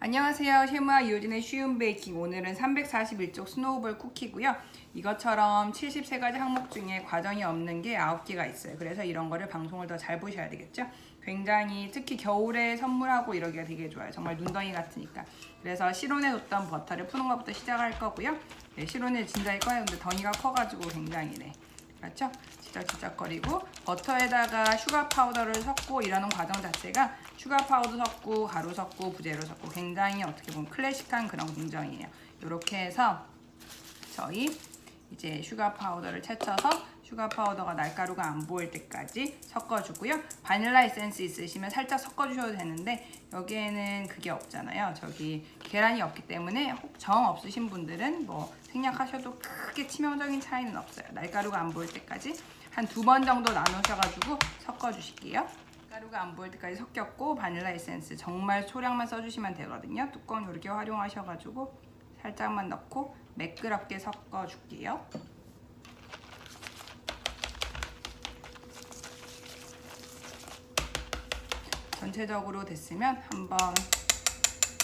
안녕하세요. 쉐무아 이효진의 쉬운 베이킹. 오늘은 341쪽 스노우볼 쿠키고요. 이것처럼 73가지 항목 중에 과정이 없는 게 9개가 있어요. 그래서 이런 거를 방송을 더 잘 보셔야 되겠죠. 굉장히 특히 겨울에 선물하고 이러기가 되게 좋아요. 정말 눈덩이 같으니까. 그래서 실온에 뒀던 버터를 푸는 것부터 시작할 거고요. 네, 실온에 진작에 꺼요. 근데 덩이가 커가지고 굉장히 그렇죠? 지적지적거리고 버터에다가 슈가 파우더를 섞고 이러는 과정 자체가 슈가 파우더 섞고 가루 섞고 부재료 섞고 굉장히 어떻게 보면 클래식한 그런 공정이에요. 이렇게 해서 저희 이제 슈가 파우더를 채쳐서 슈가 파우더가 날가루가 안 보일 때까지 섞어주고요. 바닐라 에센스 있으시면 살짝 섞어주셔도 되는데 여기에는 그게 없잖아요. 저기 계란이 없기 때문에 혹 정 없으신 분들은 뭐 생략하셔도 크게 치명적인 차이는 없어요. 날가루가 안 보일 때까지 한 2번 정도 나누셔가지고 섞어주실게요. 가루가 안 보일 때까지 섞였고 바닐라 에센스 정말 소량만 써주시면 되거든요. 뚜껑 이렇게 활용하셔가지고 살짝만 넣고 매끄럽게 섞어줄게요. 전체적으로 됐으면 한번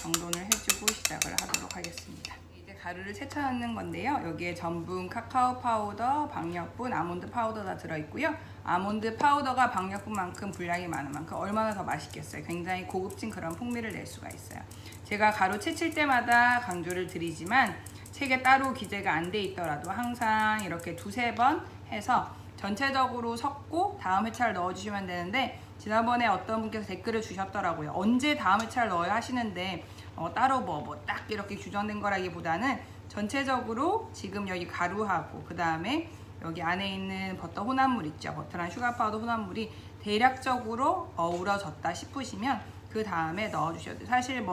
정돈을 해주고 시작을 하도록 하겠습니다. 이제 가루를 채쳐 넣는 건데요. 여기에 전분, 카카오 파우더, 박력분, 아몬드 파우더 다 들어있고요. 아몬드 파우더가 박력분만큼 분량이 많은 만큼 얼마나 더 맛있겠어요. 굉장히 고급진 그런 풍미를 낼 수가 있어요. 제가 가루 채칠 때마다 강조를 드리지만 책에 따로 기재가 안 돼 있더라도 항상 이렇게 2-3번 해서 전체적으로 섞고 다음 회차를 넣어주시면 되는데 지난번에 어떤 분께서 댓글을 주셨더라고요. 언제 다음 회차를 넣어야 하시는데 따로 딱 이렇게 규정된 거라기보다는 전체적으로 지금 여기 가루하고 그 다음에 여기 안에 있는 버터 혼합물 있죠. 버터랑 슈가 파우더 혼합물이 대략적으로 어우러졌다 싶으시면 그 다음에 넣어주셔도 돼요. 사실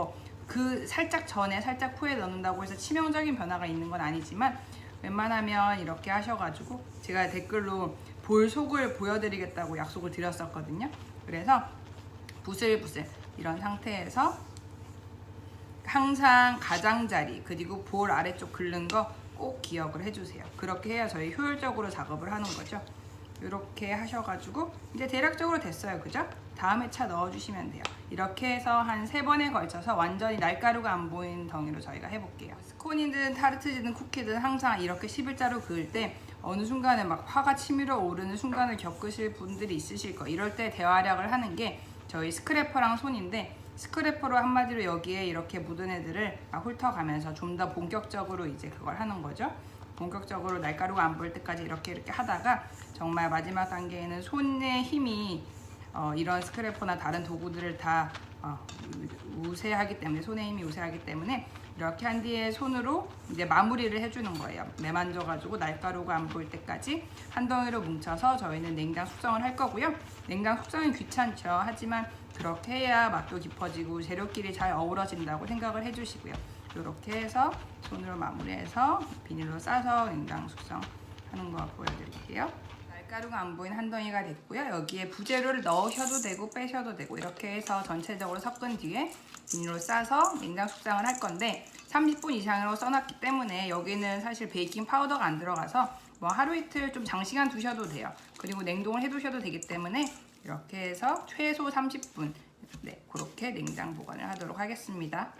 그 살짝 전에 살짝 후에 넣는다고 해서 치명적인 변화가 있는 건 아니지만 웬만하면 이렇게 하셔가지고 제가 댓글로 볼 속을 보여드리겠다고 약속을 드렸었거든요. 그래서 부슬부슬 이런 상태에서 항상 가장자리 그리고 볼 아래쪽 긁는 거 꼭 기억을 해주세요. 그렇게 해야 저희 효율적으로 작업을 하는 거죠. 이렇게 하셔가지고 이제 대략적으로 됐어요. 그죠? 다음 회차 넣어주시면 돼요. 이렇게 해서 한 3번에 걸쳐서 완전히 날가루가 안 보이는 덩이로 저희가 해볼게요. 스콘이든 타르트지든 쿠키든 항상 이렇게 11자로 그을 때 어느 순간에 막 화가 치밀어 오르는 순간을 겪으실 분들이 있으실 거예요. 이럴 때 대활약을 하는 게 저희 스크래퍼랑 손인데 스크래퍼로 한마디로 여기에 이렇게 묻은 애들을 훑어가면서 좀 더 본격적으로 이제 그걸 하는 거죠. 본격적으로 날가루가 안 보일 때까지 이렇게 하다가 정말 마지막 단계에는 손의 힘이 이런 스크래퍼나 다른 도구들을 다 우세하기 때문에 손의 힘이 우세하기 때문에 이렇게 한 뒤에 손으로 이제 마무리를 해주는 거예요. 매만져가지고 날가루가 안 보일 때까지 한 덩이로 뭉쳐서 저희는 냉장 숙성을 할 거고요. 냉장 숙성이 귀찮죠. 하지만 그렇게 해야 맛도 깊어지고 재료끼리 잘 어우러진다고 생각을 해주시고요. 이렇게 해서 손으로 마무리해서 비닐로 싸서 냉장 숙성하는 거 보여드릴게요. 날가루가 안 보이는 한 덩이가 됐고요. 여기에 부재료를 넣으셔도 되고 빼셔도 되고 이렇게 해서 전체적으로 섞은 뒤에 비닐로 싸서 냉장 숙성을 할 건데 30분 이상으로 써놨기 때문에 여기는 사실 베이킹 파우더가 안 들어가서 하루 이틀 좀 장시간 두셔도 돼요. 그리고 냉동을 해두셔도 되기 때문에 이렇게 해서 최소 30분 그렇게 냉장 보관을 하도록 하겠습니다.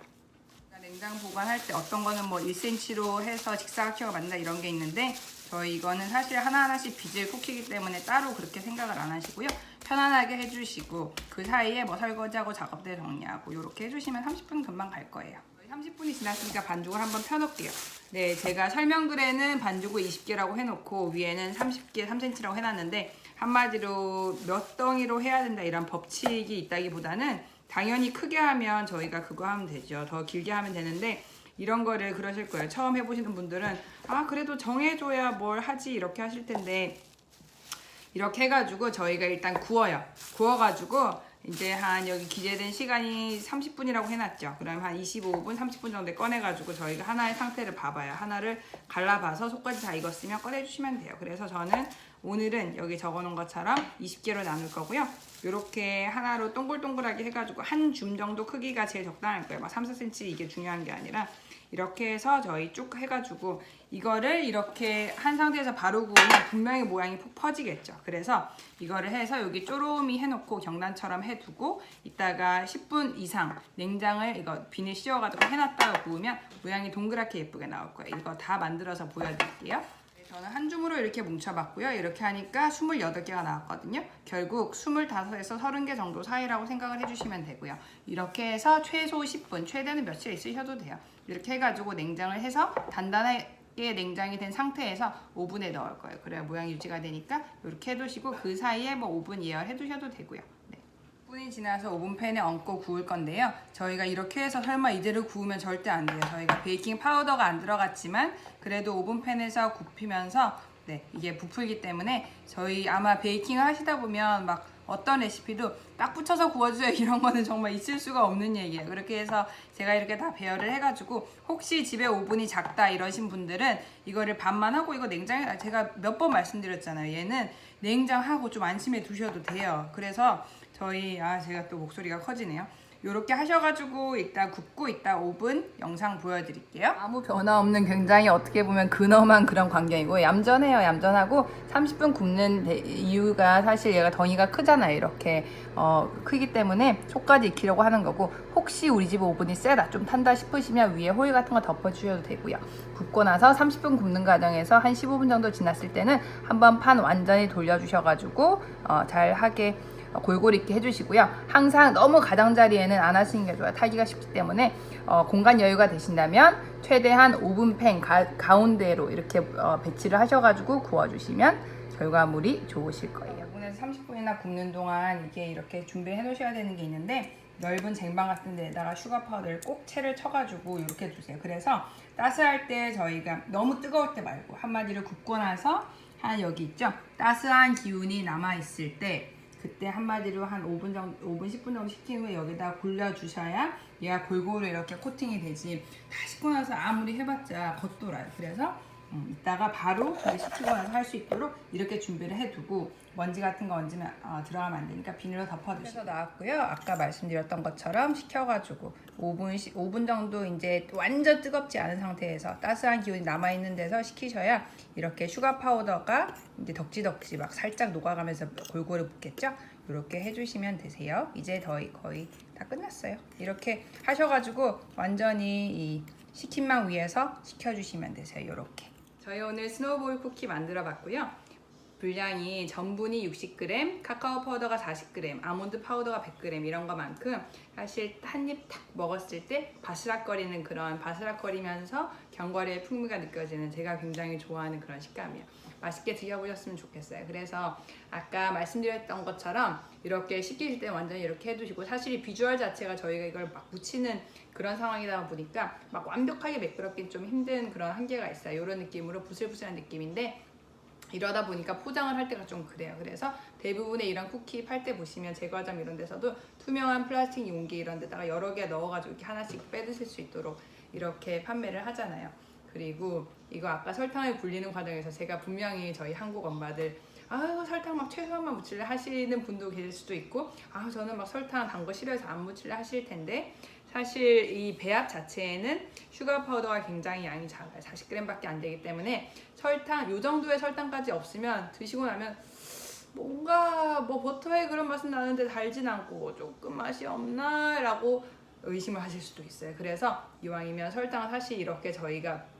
냉장 보관할 때 어떤 거는 1cm로 해서 직사각형을 만든다 이런 게 있는데 저희 이거는 사실 하나하나씩 빚을 쿠키이기 때문에 따로 그렇게 생각을 안 하시고요. 편안하게 해주시고 그 사이에 설거지하고 작업들 정리하고 이렇게 해주시면 30분 금방 갈 거예요. 30분이 지났으니까 반죽을 한번 펴놓을게요. 네, 제가 설명글에는 반죽을 20개라고 해놓고 위에는 30개 3cm라고 해놨는데 한마디로 몇 덩이로 해야 된다 이런 법칙이 있다기보다는 당연히 크게 하면 저희가 그거 하면 되죠. 더 길게 하면 되는데 이런 거를 그러실 거예요. 처음 해보시는 분들은 그래도 정해줘야 뭘 하지 이렇게 하실 텐데 이렇게 해가지고 저희가 일단 구워요. 구워가지고 이제 한 여기 기재된 시간이 30분이라고 해놨죠. 그럼 한 25분, 30분 정도에 꺼내가지고 저희가 하나의 상태를 봐봐요. 하나를 갈라봐서 속까지 다 익었으면 꺼내주시면 돼요. 그래서 저는 오늘은 여기 적어놓은 것처럼 20개로 나눌 거고요. 이렇게 하나로 동글동글하게 해가지고 한 줌 정도 크기가 제일 적당할 거예요. 막 3, 4cm 이게 중요한 게 아니라 이렇게 해서 저희 쭉 해가지고 이거를 이렇게 한 상태에서 바로 구우면 분명히 모양이 푹 퍼지겠죠. 그래서 이거를 해서 여기 쪼로미 해놓고 경단처럼 해두고 이따가 10분 이상 냉장을 이거 비닐 씌워가지고 해놨다가 구우면 모양이 동그랗게 예쁘게 나올 거예요. 이거 다 만들어서 보여드릴게요. 저는 한 줌으로 이렇게 뭉쳐봤고요. 이렇게 하니까 28개가 나왔거든요. 결국 25에서 30개 정도 사이라고 생각을 해주시면 되고요. 이렇게 해서 최소 10분, 최대는 며칠 있으셔도 돼요. 이렇게 해가지고 냉장을 해서 단단하게 냉장이 된 상태에서 오븐에 넣을 거예요. 그래야 모양이 유지가 되니까 이렇게 해두시고 그 사이에 뭐 오븐 예열해 두셔도 되고요. 10분이 지나서 오븐팬에 얹고 구울 건데요. 저희가 이렇게 해서 설마 이대로 구우면 절대 안 돼요. 저희가 베이킹 파우더가 안 들어갔지만 그래도 오븐팬에서 굽히면서 이게 부풀기 때문에 저희 아마 베이킹을 하시다 보면 막 어떤 레시피도 딱 붙여서 구워주세요 이런 거는 정말 있을 수가 없는 얘기예요. 그렇게 해서 제가 이렇게 다 배열을 해가지고 혹시 집에 오븐이 작다 이러신 분들은 이거를 반만 하고 이거 냉장에 제가 몇 번 말씀드렸잖아요. 얘는 냉장하고 좀 안심해 두셔도 돼요. 그래서 저희 제가 또 목소리가 커지네요. 이렇게 하셔가지고 이따 굽고 이따 오븐 영상 보여드릴게요. 아무 변화 없는 굉장히 어떻게 보면 근엄한 그런 광경이고 얌전해요. 얌전하고 30분 굽는 이유가 사실 얘가 덩이가 크잖아요. 이렇게 크기 때문에 속까지 익히려고 하는 거고 혹시 우리 집 오븐이 세다 좀 탄다 싶으시면 위에 호일 같은 거 덮어주셔도 되고요. 굽고 나서 30분 굽는 과정에서 한 15분 정도 지났을 때는 한번 판 완전히 돌려주셔가지고 잘 하게 골고루 익게 해주시고요. 항상 너무 가장자리에는 안 하시는 게 좋아요. 타기가 쉽기 때문에 공간 여유가 되신다면 최대한 오븐팬 가운데로 이렇게 배치를 하셔가지고 구워주시면 결과물이 좋으실 거예요. 오븐에서 30분이나 굽는 동안 이게 이렇게 준비해 놓으셔야 되는 게 있는데 넓은 쟁반 같은 데다가 슈가 파우더를 꼭 채를 쳐가지고 이렇게 두세요. 그래서 따스할 때 저희가 너무 뜨거울 때 말고 한마디로 굽고 나서 한 여기 있죠? 따스한 기운이 남아있을 때 그때 한마디로 한 5분 10분 정도 식힌 후에 여기다 골려주셔야 얘가 골고루 이렇게 코팅이 되지 다 식고 나서 아무리 해봤자 겉돌아요. 그래서 이따가 바로 식히고 나서 할 수 있도록 이렇게 준비를 해두고 먼지 같은 거 얹으면 들어가면 안 되니까 비닐로 덮어두시고 나왔고요. 아까 말씀드렸던 것처럼 식혀가지고 5분 정도 이제 완전 뜨겁지 않은 상태에서 따스한 기운이 남아있는 데서 식히셔야 이렇게 슈가 파우더가 이제 덕지덕지 막 살짝 녹아가면서 골고루 붙겠죠? 이렇게 해주시면 되세요. 이제 거의 다 끝났어요. 이렇게 하셔가지고 완전히 이 식힌망 위에서 식혀주시면 되세요. 이렇게. 저희 오늘 스노우볼 쿠키 만들어 봤고요. 분량이 전분이 60g, 카카오 파우더가 40g, 아몬드 파우더가 100g 이런 것만큼 사실 한 입 탁 먹었을 때 바스락거리는 그런 바스락거리면서 견과류의 풍미가 느껴지는 제가 굉장히 좋아하는 그런 식감이에요. 맛있게 드셔보셨으면 좋겠어요. 그래서 아까 말씀드렸던 것처럼 이렇게 식히실 때 완전히 이렇게 해두시고 사실 이 비주얼 자체가 저희가 이걸 막 묻히는 그런 상황이다 보니까 막 완벽하게 매끄럽긴 좀 힘든 그런 한계가 있어요. 이런 느낌으로 부슬부슬한 느낌인데 이러다 보니까 포장을 할 때가 좀 그래요. 그래서 대부분의 이런 쿠키 팔 때 보시면 제과점 이런 데서도 투명한 플라스틱 용기 이런 데다가 여러 개 넣어가지고 이렇게 하나씩 빼드실 수 있도록 이렇게 판매를 하잖아요. 그리고 이거 아까 설탕을 불리는 과정에서 제가 분명히 저희 한국 엄마들 설탕 막 최소한만 묻힐래 하시는 분도 계실 수도 있고 저는 막 설탕 단 거 싫어해서 안 묻힐래 하실 텐데 사실 이 배합 자체에는 슈가 파우더가 굉장히 양이 작아요. 40g밖에 안 되기 때문에 설탕, 요 정도의 설탕까지 없으면 드시고 나면 뭔가 뭐 버터의 그런 맛은 나는데 달진 않고 조금 맛이 없나? 라고 의심을 하실 수도 있어요. 그래서 이왕이면 설탕은 사실 이렇게 저희가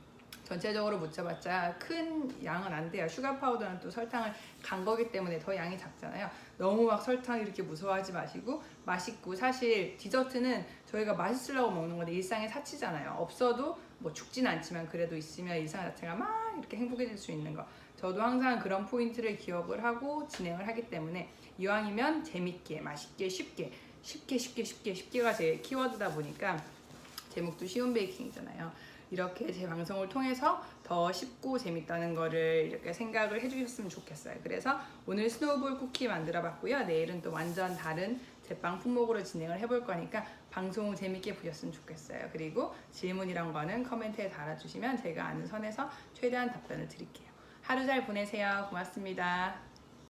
전체적으로 묻혀봤자 큰 양은 안 돼요. 슈가 파우더는 또 설탕을 간 거기 때문에 더 양이 작잖아요. 너무 막 설탕 이렇게 무서워하지 마시고 맛있고 사실 디저트는 저희가 맛있으려고 먹는 건데 일상의 사치잖아요. 없어도 뭐 죽진 않지만 그래도 있으면 일상 자체가 막 이렇게 행복해질 수 있는 거. 저도 항상 그런 포인트를 기억을 하고 진행을 하기 때문에 이왕이면 재밌게 맛있게 쉽게가 제 키워드다 보니까 제목도 쉬운 베이킹이잖아요. 이렇게 제 방송을 통해서 더 쉽고 재밌다는 거를 이렇게 생각을 해주셨으면 좋겠어요. 그래서 오늘 스노우볼 쿠키 만들어 봤고요. 내일은 또 완전 다른 제빵 품목으로 진행을 해볼 거니까 방송 재밌게 보셨으면 좋겠어요. 그리고 질문 이런 거는 커멘트에 달아주시면 제가 아는 선에서 최대한 답변을 드릴게요. 하루 잘 보내세요. 고맙습니다.